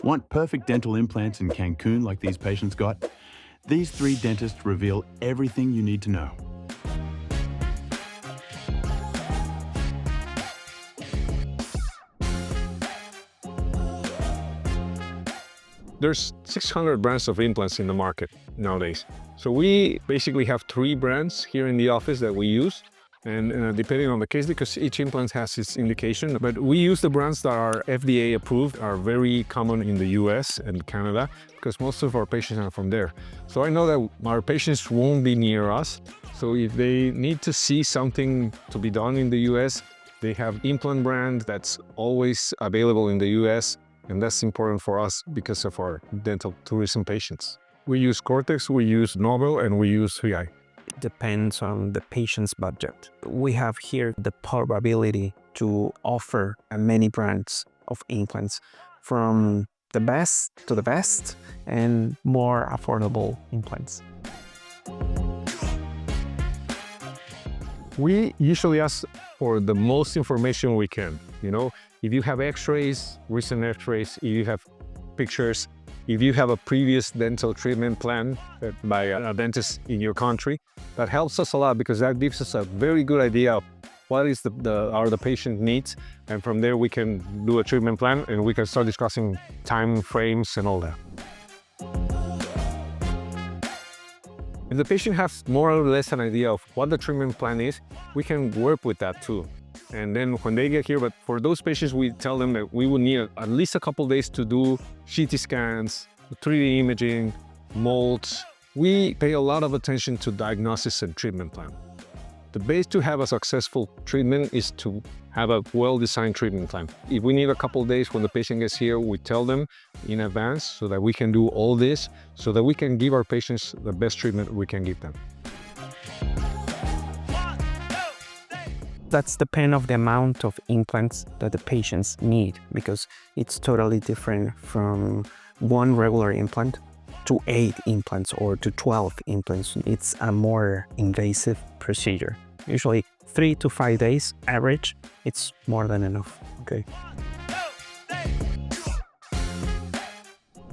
Want perfect dental implants in Cancun like these patients got? These 3 dentists reveal everything you need to know. There's 600 brands of implants in the market nowadays. So we basically have 3 brands here in the office that we use. And depending on the case, because each implant has its indication, but we use the brands that are FDA approved, are very common in the US and Canada, because most of our patients are from there. So I know that our patients won't be near us. So if they need to see something to be done in the US, they have implant brand that's always available in the US. And that's important for us because of our dental tourism patients. We use Cortex, we use Nobel, and we use 3i. It depends on the patient's budget. We have here the probability to offer many brands of implants, from the best to the best and more affordable implants. We usually ask for the most information we can. If you have x-rays, recent x-rays, if you have pictures, if you have a previous dental treatment plan by a dentist in your country, that helps us a lot because that gives us a very good idea of what is the patient needs. And from there we can do a treatment plan and we can start discussing time frames and all that. If the patient has more or less an idea of what the treatment plan is, we can work with that too. And then when they get here, but for those patients, we tell them that we will need at least a couple days to do CT scans, 3D imaging, molds. We pay a lot of attention to diagnosis and treatment plan. The base to have a successful treatment is to have a well-designed treatment plan. If we need a couple days when the patient gets here, we tell them in advance so that we can do all this, so that we can give our patients the best treatment we can give them. That's depend of the amount of implants that the patients need, because it's totally different from one regular implant to 8 implants or to 12 implants. It's a more invasive procedure. Usually 3 to 5 days average, it's more than enough. Okay.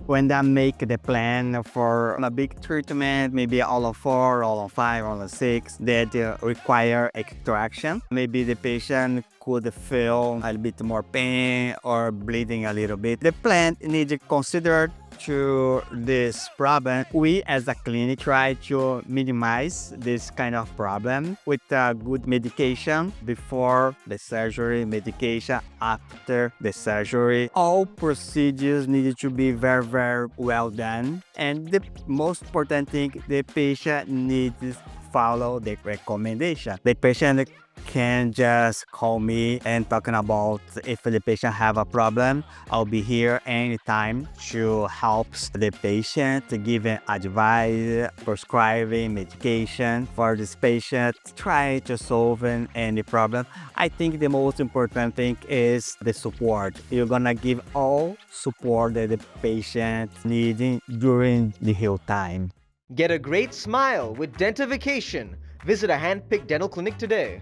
When they make the plan for a big treatment, maybe all of 4, all of 5, all of 6, that require extraction. Maybe the patient could feel a little bit more pain or bleeding a little bit. The plan needs to consider to this problem. We as a clinic try to minimize this kind of problem with good medication before the surgery, medication after the surgery. All procedures need to be very, very well done. And the most important thing, the patient needs to follow the recommendation. The patient can just call me and talking about if the patient have a problem. I'll be here anytime to help the patient, giving advice, prescribing medication for this patient, try to solve any problem. I think the most important thing is the support. You're gonna give all support that the patient needs during the whole time. Get a great smile with Dentification. Visit a hand-picked dental clinic today.